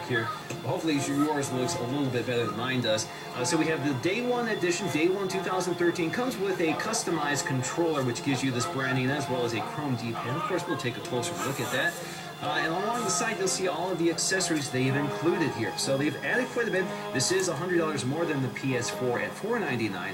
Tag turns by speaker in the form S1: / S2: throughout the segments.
S1: here. Hopefully yours looks a little bit better than mine does. So we have the Day 1 edition, Day 1 2013, comes with a customized controller which gives you this branding as well as a chrome D-pad. Of course, we'll take a closer look at that. And along the side, you'll see all of the accessories they've included here. So they've added quite a bit. This is $100 more than the PS4 at $499.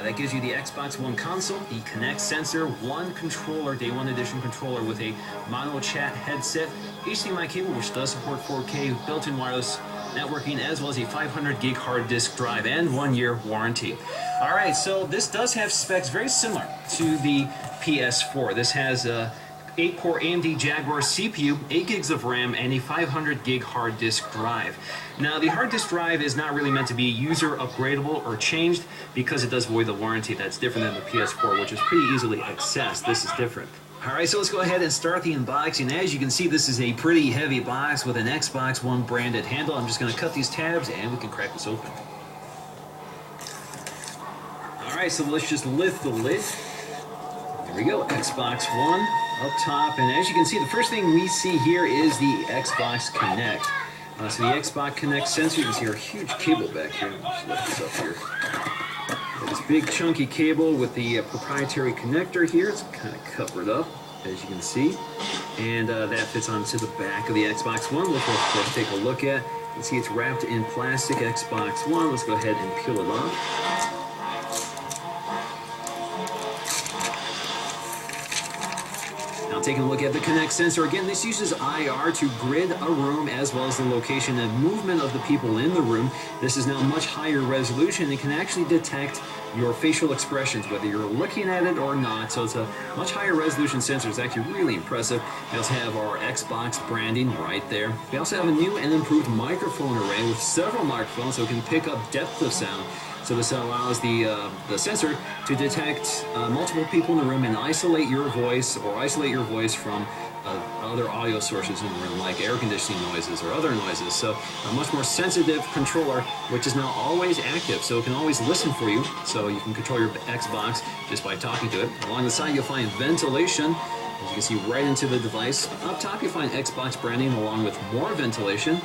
S1: That gives you the Xbox One console, the Kinect sensor, one controller, Day 1 edition controller with a mono chat headset, HDMI cable, which does support 4K, built-in wireless networking, as well as a 500 gig hard disk drive and 1-year warranty. All right, so this does have specs very similar to the PS4. This has a 8-core AMD Jaguar CPU, 8 gigs of RAM, and a 500 gig hard disk drive. Now, the hard disk drive is not really meant to be user upgradable or changed because it does void the warranty. That's different than the PS4, which is pretty easily accessed. This is different. All right, so let's go ahead and start the unboxing. As you can see, this is a pretty heavy box with an Xbox One branded handle. I'm just going to cut these tabs and we can crack this open. All right, so let's just lift the lid. There we go, Xbox One up top, and as you can see, the first thing we see here is the Xbox Kinect. So the Xbox Kinect sensor, you can see our huge cable back here. Let's lift this up here. Got this big chunky cable with the proprietary connector here. It's kind of covered up, as you can see, and that fits onto the back of the Xbox One, which we'll of course take a look at. You can see it's wrapped in plastic Xbox One. Let's go ahead and peel it off. Taking a look at the Kinect sensor. Again, this uses IR to grid a room as well as the location and movement of the people in the room. This is now much higher resolution and can actually detect your facial expressions, whether you're looking at it or not. So it's a much higher resolution sensor. It's actually really impressive. We also have our Xbox branding right there. We also have a new and improved microphone array with several microphones so it can pick up depth of sound. So this allows the sensor to detect multiple people in the room and isolate your voice from other audio sources in the room, like air conditioning noises or other noises. So a much more sensitive controller, which is now always active, so it can always listen for you. So you can control your Xbox just by talking to it. Along the side, you'll find ventilation, as you can see right into the device. Up top, you'll find Xbox branding along with more ventilation.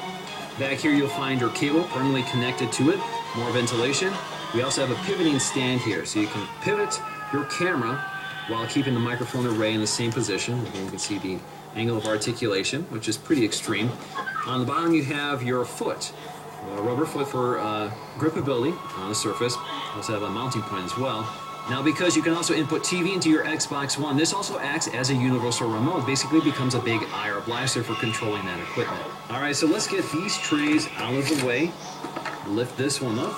S1: Back here, you'll find your cable permanently connected to it. More ventilation. We also have a pivoting stand here, so you can pivot your camera while keeping the microphone array in the same position. Again, you can see the angle of articulation, which is pretty extreme. On the bottom, you have your foot, a rubber foot for gripability on the surface. You also have a mounting point as well. Now, because you can also input TV into your Xbox One, this also acts as a universal remote. Basically becomes a big IR blaster for controlling that equipment. All right, so let's get these trays out of the way. Lift this one up.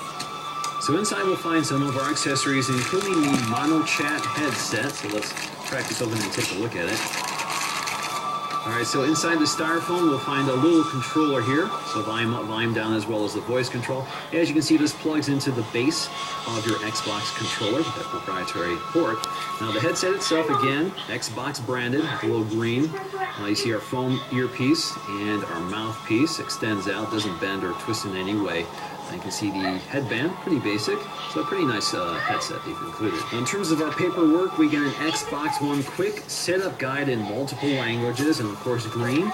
S1: So inside we'll find some of our accessories, including the mono chat headset. So let's crack this open and take a look at it. All right, so inside the styrofoam, we'll find a little controller here. So volume up, volume down, as well as the voice control. As you can see, this plugs into the base of your Xbox controller with that proprietary port. Now the headset itself, again, Xbox branded, with a little green. You see our foam earpiece and our mouthpiece extends out, doesn't bend or twist in any way. You can see the headband, pretty basic, so a pretty nice headset they've included. Now, in terms of our paperwork, we get an Xbox One quick setup guide in multiple languages, and of course green.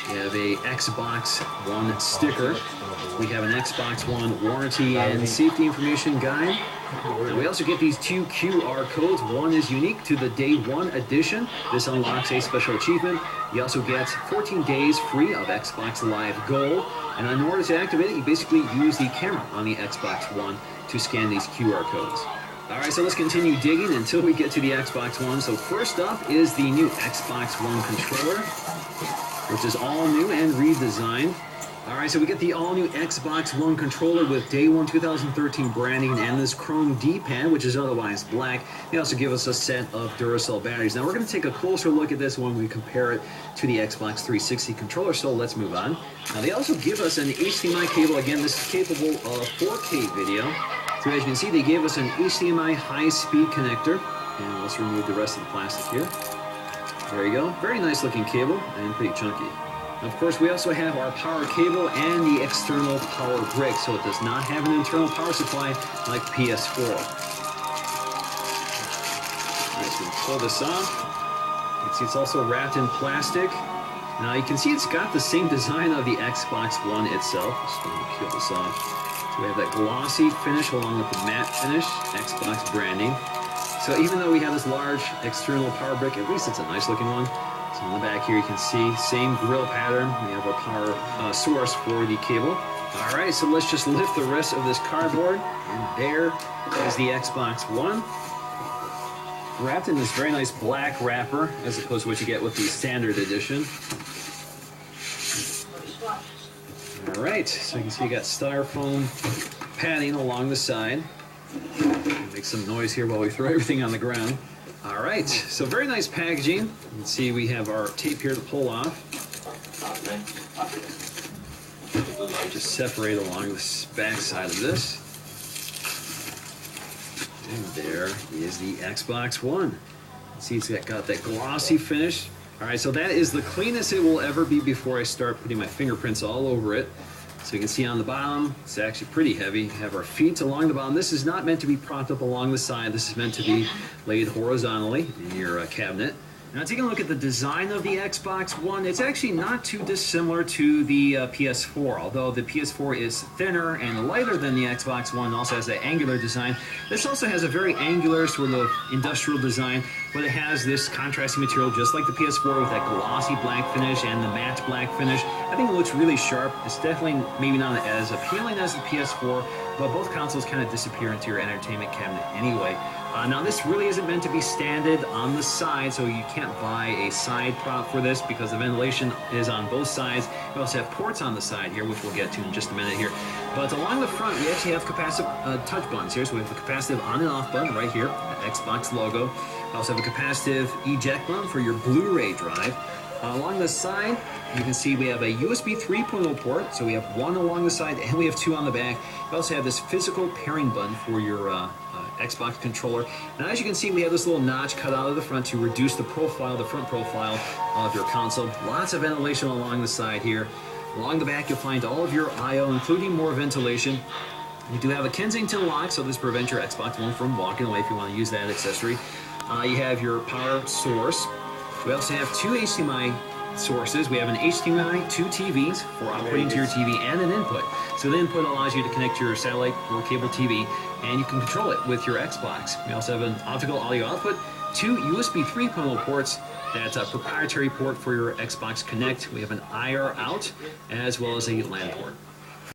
S1: We have a Xbox One sticker. We have an Xbox One warranty and safety information guide. And we also get these two QR codes. One is unique to the Day 1 edition. This unlocks a special achievement. You also get 14 days free of Xbox Live Gold. And in order to activate it, you basically use the camera on the Xbox One to scan these QR codes. All right, so let's continue digging until we get to the Xbox One. So first up is the new Xbox One controller, which is all new and redesigned. All right, so we get the all-new Xbox One controller with Day 1 2013 branding and this chrome D-pad, which is otherwise black. They also give us a set of Duracell batteries. Now, we're going to take a closer look at this when we compare it to the Xbox 360 controller, so let's move on. Now, they also give us an HDMI cable. Again, this is capable of 4K video. So as you can see, they gave us an HDMI high-speed connector. And let's remove the rest of the plastic here. There you go. Very nice-looking cable and pretty chunky. Of course, we also have our power cable and the external power brick, so it does not have an internal power supply like PS4. All right, so we pull this off. You can see it's also wrapped in plastic. Now you can see it's got the same design of the Xbox One itself. Just going to peel this off. So we have that glossy finish along with the matte finish, Xbox branding. So even though we have this large external power brick, at least it's a nice looking one. So on the back here you can see same grill pattern. We have our power source for the cable. All right, so let's just lift the rest of this cardboard, and there is the Xbox One, wrapped in this very nice black wrapper, as opposed to what you get with the standard edition. All right, so you can see you got styrofoam padding along the side. Make some noise here while we throw everything on the ground. All right, so very nice packaging. You can see we have our tape here to pull off. Just separate along the back side of this. And there is the Xbox One. See, it's got that glossy finish. All right, so that is the cleanest it will ever be before I start putting my fingerprints all over it. So you can see on the bottom, it's actually pretty heavy. You have our feet along the bottom. This is not meant to be propped up along the side. This is meant to be laid horizontally in your cabinet. Now taking a look at the design of the Xbox One, it's actually not too dissimilar to the PS4, although the PS4 is thinner and lighter than the Xbox One, also has that angular design. This also has a very angular sort of industrial design, but it has this contrasting material just like the PS4 with that glossy black finish and the matte black finish. I think it looks really sharp. It's definitely maybe not as appealing as the PS4, but both consoles kind of disappear into your entertainment cabinet anyway. Now this really isn't meant to be standard on the side, so you can't buy a side prop for this because the ventilation is on both sides. We also have ports on the side here, which we'll get to in just a minute here. But along the front, we actually have capacitive touch buttons here. So we have a capacitive on and off button right here, the Xbox logo. We also have a capacitive eject button for your Blu-ray drive. Along the side, you can see we have a USB 3.0 port, so we have one along the side and we have two on the back. We also have this physical pairing button for your Xbox controller. And as you can see, we have this little notch cut out of the front to reduce the profile, the front profile of your console. Lots of ventilation along the side here. Along the back, you'll find all of your I/O, including more ventilation. You do have a Kensington lock, so this prevents your Xbox One from walking away if you want to use that accessory. You have your power source. We also have two HDMI sources. We have an HDMI, two TVs for outputting to your TV, and an input. So the input allows you to connect to your satellite or cable TV, and you can control it with your Xbox. We also have an optical audio output, two USB 3.0 ports. That's a proprietary port for your Xbox Connect. We have an IR out, as well as a LAN port.